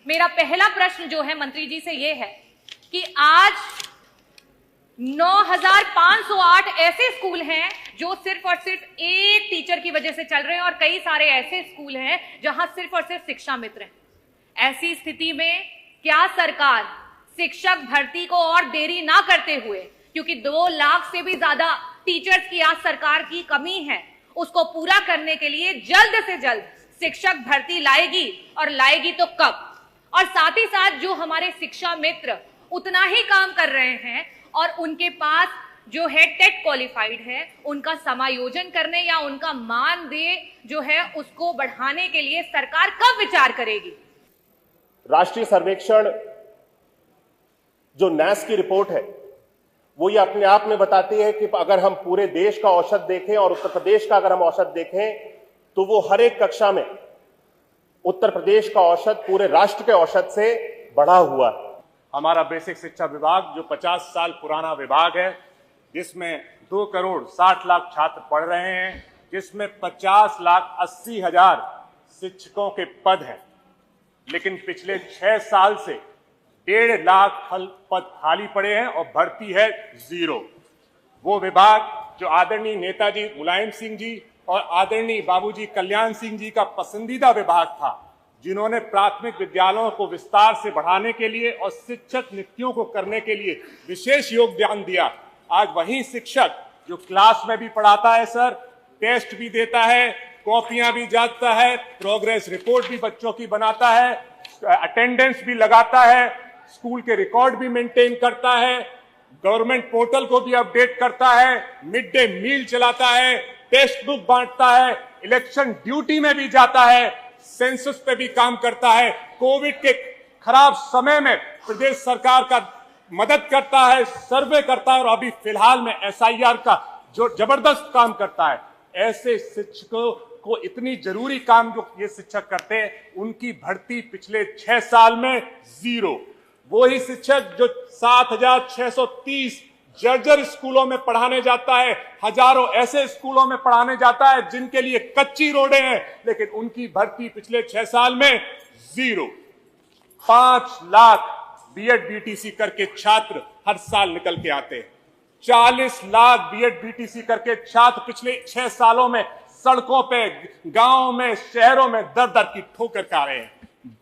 मेरा पहला प्रश्न जो है मंत्री जी से ये है कि आज 9,508 ऐसे स्कूल हैं जो सिर्फ और सिर्फ एक टीचर की वजह से चल रहे हैं और कई सारे ऐसे स्कूल हैं जहां सिर्फ और सिर्फ शिक्षा मित्र हैं। ऐसी स्थिति में क्या सरकार शिक्षक भर्ती को और देरी ना करते हुए, क्योंकि 2 लाख से भी ज्यादा टीचर्स की आज सरकार की कमी है, उसको पूरा करने के लिए जल्द से जल्द शिक्षक भर्ती लाएगी और लाएगी तो कब? और साथ ही साथ जो हमारे शिक्षा मित्र उतना ही काम कर रहे हैं और उनके पास जो है टेट क्वालिफाइड है, उनका समायोजन करने या उनका मानदेय जो है उसको बढ़ाने के लिए सरकार कब विचार करेगी? राष्ट्रीय सर्वेक्षण जो नैस की रिपोर्ट है वो ये अपने आप में बताती है कि अगर हम पूरे देश का औसत देखें और उत्तर प्रदेश का अगर हम औसत देखें तो वो हर एक कक्षा में उत्तर प्रदेश का औसत पूरे राष्ट्र के औसत से बढ़ा हुआ है। हमारा बेसिक शिक्षा विभाग जो 50 साल पुराना विभाग है, जिसमें 2 करोड़ 60 लाख छात्र पढ़ रहे हैं, जिसमें 50,80,000 शिक्षकों के पद हैं, लेकिन पिछले 6 साल से 1.5 लाख पद खाली पड़े हैं और भर्ती है 0। वो विभाग जो आदरणीय नेताजी मुलायम सिंह जी और आदरणीय बाबूजी कल्याण सिंह जी का पसंदीदा विभाग था, जिन्होंने प्राथमिक विद्यालयों को विस्तार से बढ़ाने के लिए और शिक्षक नियुक्तियों को करने के लिए विशेष योगदान दिया। आज वही शिक्षक जो क्लास में भी पढ़ाता है सर, टेस्ट भी देता है, कॉपियां भी जांचता है, प्रोग्रेस रिपोर्ट भी बच्चों की बनाता है, अटेंडेंस भी लगाता है, स्कूल के रिकॉर्ड भी मेंटेन करता है, गवर्नमेंट पोर्टल को भी अपडेट करता है, मिड डे मील चलाता है, टेक्स्ट बुक बांटता है, इलेक्शन ड्यूटी में भी जाता है, सेंसस पे भी काम करता है, कोविड के खराब समय में प्रदेश सरकार का मदद करता है, सर्वे करता है और अभी फिलहाल में SIR का जो जबरदस्त काम करता है। ऐसे शिक्षकों को इतनी जरूरी काम जो ये शिक्षक करते हैं, उनकी भर्ती पिछले 6 साल में 0। वो ही शिक्षक जो 7,630 जर्जर स्कूलों में पढ़ाने जाता है, हजारों ऐसे स्कूलों में पढ़ाने जाता है जिनके लिए कच्ची रोडें हैं, लेकिन उनकी भर्ती पिछले 6 साल में 0। 5 लाख BEd BTC करके छात्र हर साल निकल के आते हैं। 40 लाख BEd BTC करके छात्र पिछले 6 सालों में सड़कों पे, गांवों में, शहरों में दर दर की ठोकर खा रहे हैं।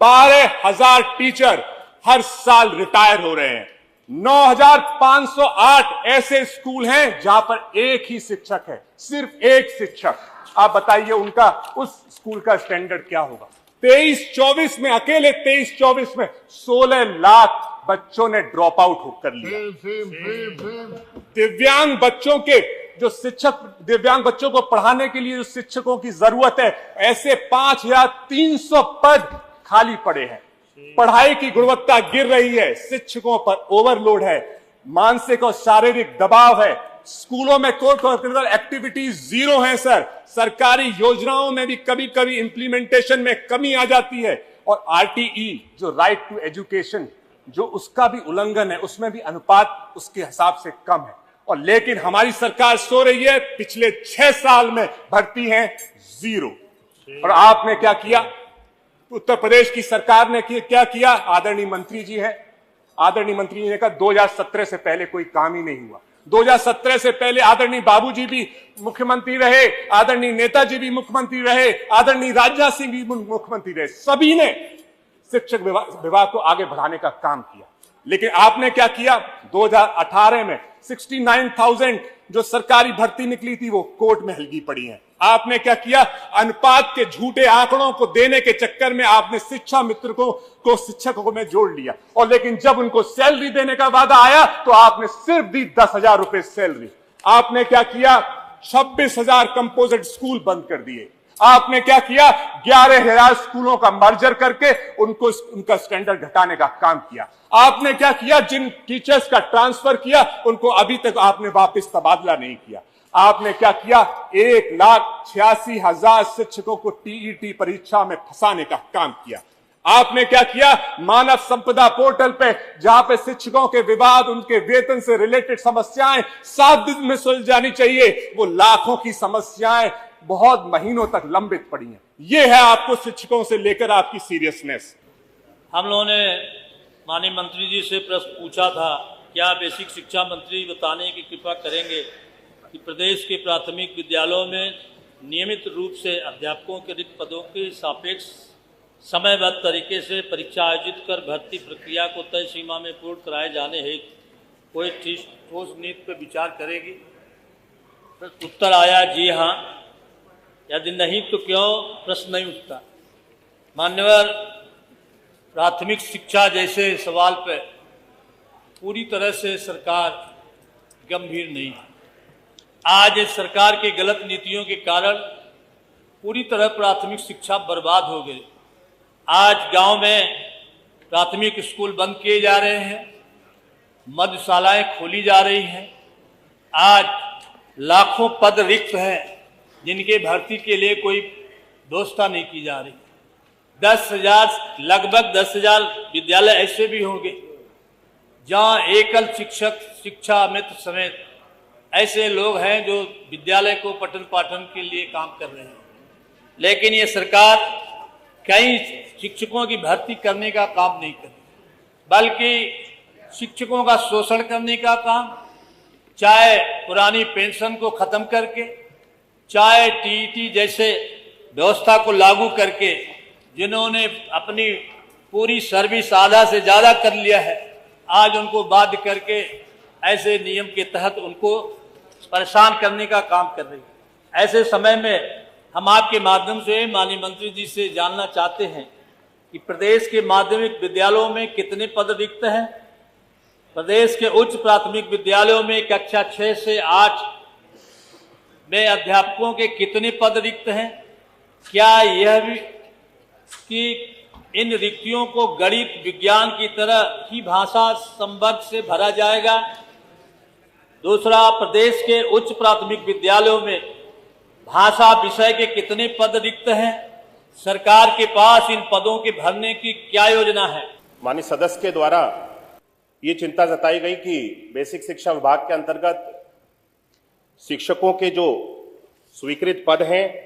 12,000 टीचर हर साल रिटायर हो रहे हैं। 9,508 ऐसे स्कूल हैं जहां पर एक ही शिक्षक है, सिर्फ एक शिक्षक। आप बताइए उनका, उस स्कूल का स्टैंडर्ड क्या होगा? 23-24 में, अकेले 23-24 में 16 लाख बच्चों ने ड्रॉप आउट कर लिया। दिव्यांग बच्चों के जो शिक्षक, दिव्यांग बच्चों को पढ़ाने के लिए जो शिक्षकों की जरूरत है, ऐसे 5,300 पद खाली पड़े हैं। पढ़ाई की गुणवत्ता गिर रही है, शिक्षकों पर ओवरलोड है, मानसिक और शारीरिक दबाव है, स्कूलों में को करिकुलर एक्टिविटीज 0 है सर। सरकारी योजनाओं में भी कभी कभी इंप्लीमेंटेशन में कमी आ जाती है और RTE जो राइट टू एजुकेशन जो उसका भी उल्लंघन है, उसमें भी अनुपात उसके हिसाब से कम है। और लेकिन हमारी सरकार सो रही है, पिछले 6 साल में भर्ती है 0। और आपने क्या किया? उत्तर प्रदेश की सरकार ने क्या किया? आदरणीय मंत्री जी हैं, आदरणीय मंत्री जी ने कहा 2017 से पहले कोई काम ही नहीं हुआ। 2017 से पहले आदरणीय बाबूजी भी मुख्यमंत्री रहे, आदरणीय नेताजी भी मुख्यमंत्री रहे, आदरणीय राजनाथ सिंह भी मुख्यमंत्री रहे, सभी ने शिक्षक विभाग को आगे बढ़ाने का काम किया। लेकिन आपने क्या किया? 2018 में 69,000 जो सरकारी भर्ती निकली थी वो कोर्ट में हलगी पड़ी है। आपने क्या किया? अनुपात के झूठे आंकड़ों को देने के चक्कर में आपने शिक्षा मित्र को शिक्षकों में जोड़ लिया, और लेकिन जब उनको सैलरी देने का वादा आया तो आपने सिर्फ दी 10,000 रुपए सैलरी। आपने क्या किया? 26,000 कंपोजिट स्कूल बंद कर दिए। आपने क्या किया? 11,000 स्कूलों का मर्जर करके उनका स्टैंडर्ड घटाने का काम किया। आपने क्या किया? जिन टीचर्स का ट्रांसफर किया उनको अभी तक आपने वापस तबादला नहीं किया। आपने क्या किया? 1,86,000 शिक्षकों को TET परीक्षा में फंसाने का काम किया। आपने क्या किया? मानव संपदा पोर्टल पे, जहां पे शिक्षकों के विवाद, उनके वेतन से रिलेटेड समस्याएं 7 दिन में सुलझ जानी चाहिए, वो लाखों की समस्याएं बहुत महीनों तक लंबित पड़ी हैं। ये है आपको शिक्षकों से लेकर आपकी सीरियसनेस। हम लोगों ने माननीय मंत्री जी से प्रश्न पूछा था, क्या बेसिक शिक्षा मंत्री बताने की कृपा करेंगे कि प्रदेश के प्राथमिक विद्यालयों में नियमित रूप से अध्यापकों के रिक्त पदों के सापेक्ष समयबद्ध तरीके से परीक्षा आयोजित कर भर्ती प्रक्रिया को तय सीमा में पूर्ण कराए जाने हेतु कोई ठोस नीति पर विचार करेगी? उत्तर आया जी हाँ। यदि नहीं तो क्यों प्रश्न नहीं उठता। मान्यवर, प्राथमिक शिक्षा जैसे सवाल पर पूरी तरह से सरकार गंभीर नहीं है। आज इस सरकार की गलत नीतियों के कारण पूरी तरह प्राथमिक शिक्षा बर्बाद हो गई। आज गांव में प्राथमिक स्कूल बंद किए जा रहे हैं, मध्यशालाएं खोली जा रही हैं। आज लाखों पद रिक्त हैं जिनके भर्ती के लिए कोई व्यवस्था नहीं की जा रही। 10,000 लगभग 10,000 विद्यालय ऐसे भी होंगे जहां एकल शिक्षक, शिक्षा मित्र समेत ऐसे लोग हैं जो विद्यालय को पठन पाठन के लिए काम कर रहे हैं। लेकिन ये सरकार कई शिक्षकों की भर्ती करने का काम नहीं कर रही, बल्कि शिक्षकों का शोषण करने का काम, चाहे पुरानी पेंशन को खत्म करके, चाहे टीईटी जैसे व्यवस्था को लागू करके, जिन्होंने अपनी पूरी सर्विस आधा से ज़्यादा कर लिया है, आज उनको बाध्य करके ऐसे नियम के तहत उनको परेशान करने का काम कर रही है। ऐसे समय में हम आपके माध्यम से माननीय मंत्री जी से जानना चाहते हैं कि प्रदेश के माध्यमिक विद्यालयों में कितने पद रिक्त हैं? प्रदेश के उच्च प्राथमिक विद्यालयों में कक्षा 6 से 8 में अध्यापकों के कितने पद रिक्त हैं? क्या यह भी कि इन रिक्तियों को गणित विज्ञान की तरह ही भाषा संवर्ग से भरा जाएगा? दूसरा, प्रदेश के उच्च प्राथमिक विद्यालयों में भाषा विषय के कितने पद रिक्त हैं? सरकार के पास इन पदों के भरने की क्या योजना है? माननीय सदस्य के द्वारा ये चिंता जताई गई कि बेसिक शिक्षा विभाग के अंतर्गत शिक्षकों के जो स्वीकृत पद हैं,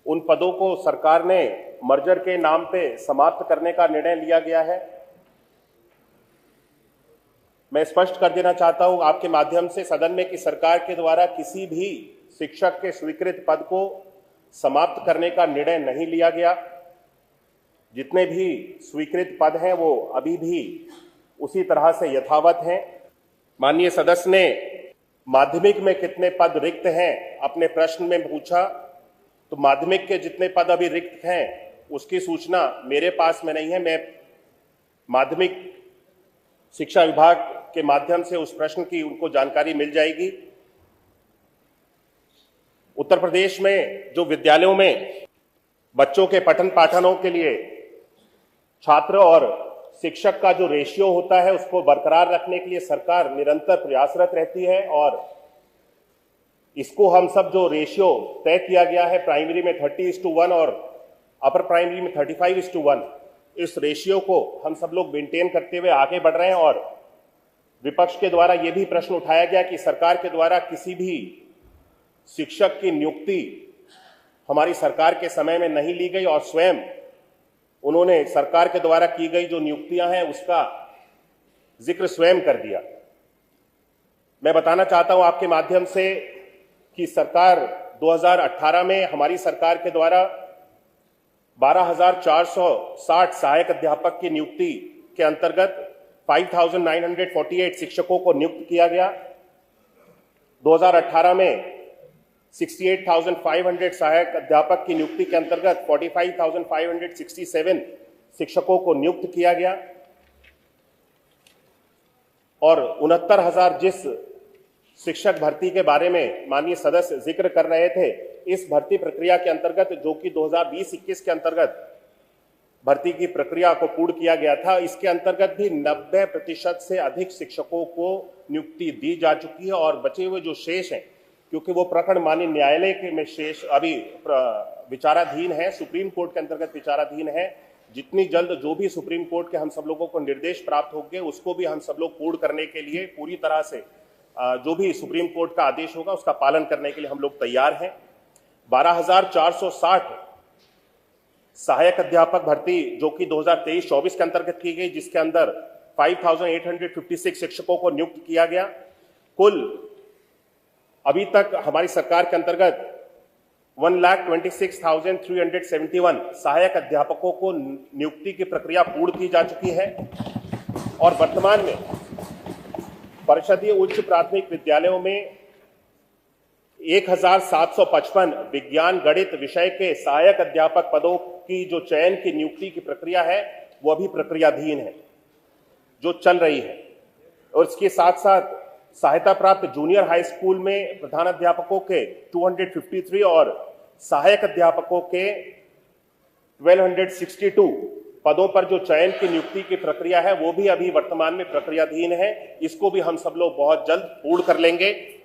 उन पदों को सरकार ने मर्जर के नाम पे समाप्त करने का निर्णय लिया गया है। मैं स्पष्ट कर देना चाहता हूं आपके माध्यम से सदन में कि सरकार के द्वारा किसी भी शिक्षक के स्वीकृत पद को समाप्त करने का निर्णय नहीं लिया गया। जितने भी स्वीकृत पद हैं वो अभी भी उसी तरह से यथावत हैं। माननीय सदस्य ने माध्यमिक में कितने पद रिक्त हैं अपने प्रश्न में पूछा, तो माध्यमिक के जितने पद अभी रिक्त हैं उसकी सूचना मेरे पास में नहीं है। मैं माध्यमिक शिक्षा विभाग के माध्यम से उस प्रश्न की उनको जानकारी मिल जाएगी। उत्तर प्रदेश में जो विद्यालयों में बच्चों के पठन पाठनों के लिए छात्र और शिक्षक का जो रेशियो होता है उसको बरकरार रखने के लिए सरकार निरंतर प्रयासरत रहती है, और इसको हम सब जो रेशियो तय किया गया है प्राइमरी में 30:1 और अपर प्राइमरी में 35:1, इस रेशियो को हम सब लोग मेंटेन करते हुए आगे बढ़ रहे हैं। और विपक्ष के द्वारा यह भी प्रश्न उठाया गया कि सरकार के द्वारा किसी भी शिक्षक की नियुक्ति हमारी सरकार के समय में नहीं ली गई, और स्वयं उन्होंने सरकार के द्वारा की गई जो नियुक्तियां हैं उसका जिक्र स्वयं कर दिया। मैं बताना चाहता हूं आपके माध्यम से कि सरकार 2018 में हमारी सरकार के द्वारा 12,460 सहायक अध्यापक की नियुक्ति के अंतर्गत 5,948 शिक्षकों को नियुक्त किया गया। 2018 में 68,500 सहायक अध्यापक की नियुक्ति के अंतर्गत 45,567 शिक्षकों को नियुक्त किया गया, और 69,000 जिस शिक्षक भर्ती के बारे में माननीय सदस्य जिक्र कर रहे थे, इस भर्ती प्रक्रिया के अंतर्गत जो कि 2020-21 के अंतर्गत भर्ती की प्रक्रिया को पूर्ण किया गया था, इसके अंतर्गत भी 90% से अधिक शिक्षकों को नियुक्ति दी जा चुकी है। और बचे हुए जो शेष हैं, क्योंकि वो प्रकरण माननीय न्यायालय के में शेष अभी विचाराधीन है, सुप्रीम कोर्ट के अंतर्गत विचाराधीन है, जितनी जल्द जो भी सुप्रीम कोर्ट के हम सब लोगों को निर्देश प्राप्त होंगे उसको भी हम सब लोग पूर्ण करने के लिए पूरी तरह से जो भी सुप्रीम कोर्ट का आदेश होगा उसका पालन करने के लिए हम लोग तैयार हैं। 12,460 सहायक अध्यापक भर्ती जो कि 2023-24 के अंतर्गत की गई, जिसके अंदर 5,856 शिक्षकों को नियुक्त किया गया। कुल अभी तक हमारी सरकार के अंतर्गत 1,26,371 सहायक अध्यापकों को नियुक्ति की प्रक्रिया पूर्ण की जा चुकी है और वर्तमान में परिषदीय उच्च प्राथमिक विद्यालयों में 1,755 विज्ञान गणित विषय के सहायक अध्यापक पदों की जो चयन की नियुक्ति की प्रक्रिया है वो अभी प्रक्रियाधीन है, जो चल रही है। और इसके साथ साथ सहायता प्राप्त जूनियर हाई स्कूल में प्रधान अध्यापकों के 253 और सहायक अध्यापकों के 1262 पदों पर जो चयन की नियुक्ति की प्रक्रिया है वो भी अभी वर्तमान में प्रक्रियाधीन है। इसको भी हम सब लोग बहुत जल्द पूर्ण कर लेंगे।